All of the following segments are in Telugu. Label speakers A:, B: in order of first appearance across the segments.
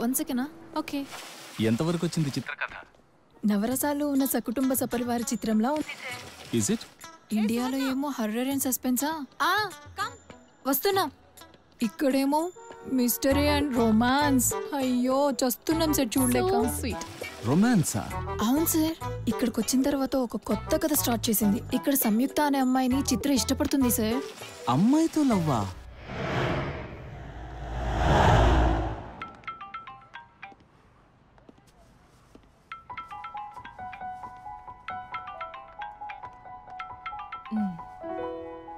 A: 1 సెకండ్.
B: ఓకే.
C: ఎంతవరకు వచ్చింది చిత్రకథ?
A: నవరసాలు ఉన్న సకుటుంబ సపరివార చిత్రంలా ఉంది.
C: Is it?
A: ఇండియాలో ఏమో హర్రర్ అండ్ సస్పెన్సా. వస్తున్నా. ఇక్కడేమో మిస్టరీ అండ్ రొమాన్స్. అయ్యో చస్తున్నాం సార్ చూడలేక.
B: స్వీట్.
C: రొమాన్సా?
A: అవును సార్. ఇక్కడికి వచ్చిన తర్వాత ఒక కొత్త కథ స్టార్ట్ చేసింది. ఇక్కడ సంయుక్త అనే అమ్మాయిని చిత్ర ఇష్టపడుతుంది సార్.
C: అమ్మాయితో లవ్వా?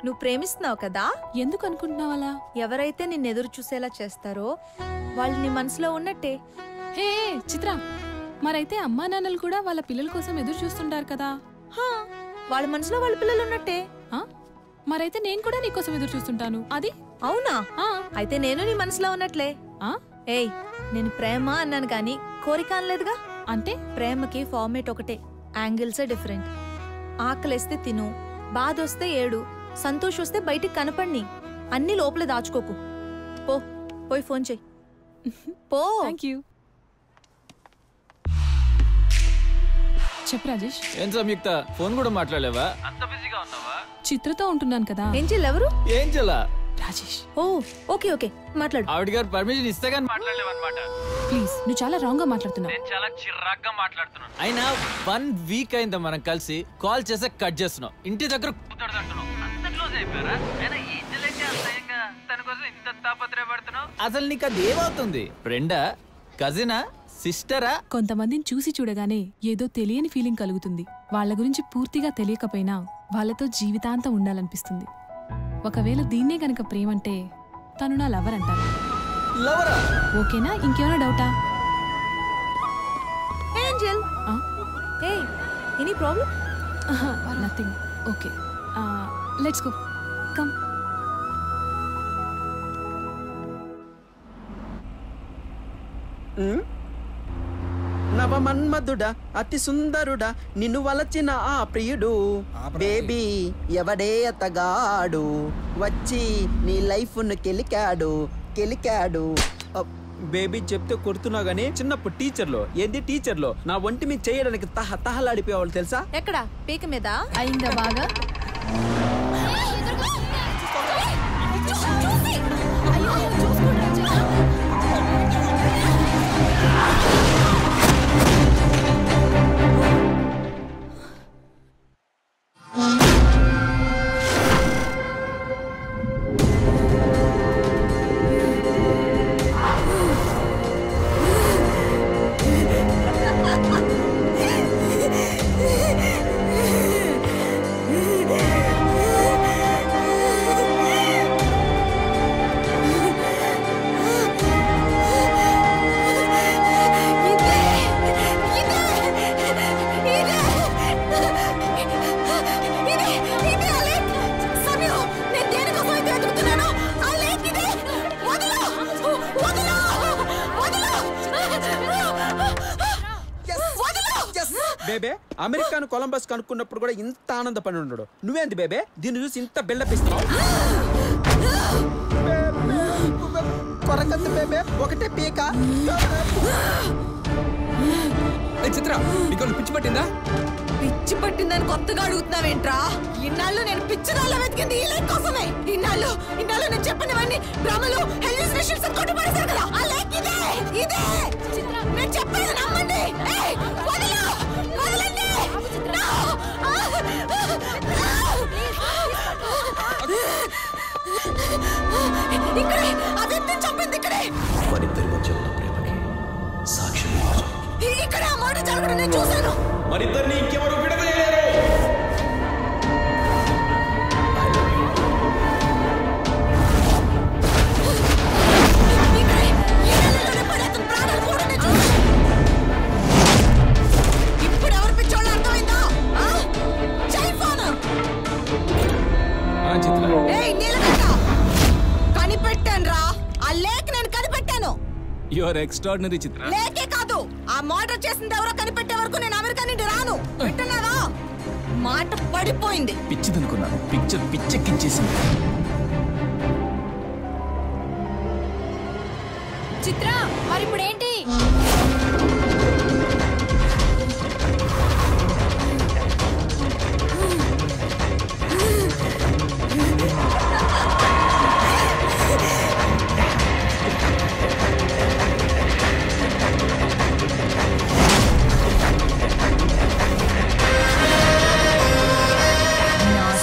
D: నువ్వు ప్రేమిస్తున్నావు కదా?
B: ఎందుకు అనుకుంటున్నావు అలా?
D: ఎవరైతే నిన్ను ఎదురు చూసేలా చేస్తారో వాళ్ళు నీ మనసులో ఉన్నట్టే.
B: హే చిత్ర, మరైతే అమ్మా నాన్నలు కూడా వాళ్ళ పిల్లల కోసం ఎదురు చూస్తుంటారు కదా?
D: వాళ్ళ మనసులో వాళ్ళ పిల్లలు ఉన్నట్టే.
B: మరైతే నేను కూడా నీకోసం ఎదురు చూస్తుంటాను. అది
D: అవునా? అయితే నేను నీ మనసులో ఉన్నట్లే. ఏయ్, నేను ప్రేమ అన్నాను కానీ కోరిక అనలేదుగా.
B: అంటే
D: ప్రేమకి ఫార్మేట్ ఒకటే, యాంగిల్సే డిఫరెంట్. ఆకలేస్తే తిను, బాధ వస్తే ఏడు, సంతోష్ వస్తే బయటికి కనపడిని. అన్ని లోపలే దాచుకోకు. పో, పోయి ఫోన్ చెయ్యి. పో.
B: Thank you. చెప్పు రాజేష్.
E: ఏం సంయుక్త, ఫోన్ కూడా మాట్లాడలేవా? అంత బిజీగా ఉన్నావా?
B: చిత్రతో ఉంటున్నాను కదా.
D: ఏంజెల్ ఎవరు?
E: ఏంజెలా?
B: రాజేష్.
D: ఓ ఓకే ఓకే, మాట్లాడు.
E: ఆవిడ గారు పర్మిషన్ ఇస్తే గానీ మాట్లాడలేవన్నమాట.
B: ప్లీజ్, నువ్వు చాలా రాంగ్ గా మాట్లాడుతున్నావు.
E: నేను చాలా చిరాగ్గా మాట్లాడుతున్నాను. అయినా 1 వీక్ అయిందా మనం కలిసి? కాల్ చేసే కట్ చేస్తున్నావు. ఇంటి దగ్గర అసలు నీకు అది ఏమవుతుంది? ఫ్రెండా, కజినా, సిస్టరా?
B: కొంతమందిని చూసి చూడగానే ఏదో తెలియని ఫీలింగ్ కలుగుతుంది. వాళ్ళ గురించి పూర్తిగా తెలియకపోయినా వాళ్ళతో జీవితాంతం ఉండాలనిపిస్తుంది. ఒకవేళ దీన్నే గనక ప్రేమంటే తను నా లవర్ అంటారు. ఓకేనా? ఇంకేమైనా డౌటా?
D: Angel, any problem?
B: Nothing. Okay, let's go. Come.
F: నవమన్మధుడా, అతి సుందరుడా, నిన్ను వలచిన ఆ ప్రియుడు బేబీ ఎవడే అతగాడు, వచ్చి నీ లైఫ్ ను కెలికాడు. బేబీ చెప్తే కొడుతున్నా గానీ చిన్నప్పుడు టీచర్లో నా ఒంటి మీద చేయడానికి తహలాడిపోయేవాళ్ళు తెలుసా?
D: ఎక్కడ? పీక మీద
A: అయిందా బాగా?
F: బేబే, అమెరికాను కొలంబస్ కనుక్కున్నప్పుడు కూడా ఇంత ఆనందపడి ఉండడు. నువ్వేంది బేబే దీన్ని చూసి ఇంత బిల్డప్ ఇస్తున్నావు? కొరకంది బేబే, ఒకటే పీక.
E: చిత్ర, నీకు పిచ్చి పట్టిందా?
D: పిచ్చి పట్టిందని కొత్తగా అడుగుతున్నావేంట్రా? ఇన్నాళ్ళు నేను పిచ్చిదాల్లో వెతికింది ఈ లేక్ కోసమే. ఇన్నాళ్ళు నేను చెప్పినవన్నీ భ్రమలు, హెల్యూసినేషన్స్ అని కొట్టుపడేశారు కదా. ఆ లేక్ ఇదే. నేను చెప్పేది నమ్మండి. వదలండి. ఇక్కడే ఆ వ్యక్తిని చంపింది. ఇక్కడే ఇక్కడ ఆ మాట జరగడం నేను చూశాను.
E: మరిద్దరిని ఇంకెవరు విడదలేరు.
D: ఇప్పుడు ఎవరు పిచ్చోళ్ళు అర్థమైందా? కనిపెట్టాను రా. ఆ లేక్ నేను కనిపెట్టాను.
C: యువర్ ఎక్స్ట్రాడినరీ చిత్ర.
D: లేకే కాదు, ఆ మర్డర్ చేసింది ఎవరో కనిపెట్టే వరకు నేను అమెరికా నుండి రాను. వింటున్నావా? మాట పడిపోయింది.
C: పిచ్చిదనుకున్నాను, పిక్చర్ పిచ్చెక్కించేసింది.
A: చిత్ర, మరి ఇప్పుడు ఏంటి?
D: నా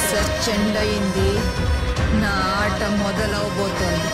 D: సెర్చ్ ఎండ్ అయింది. నా ఆట మొదలవబోతోంది.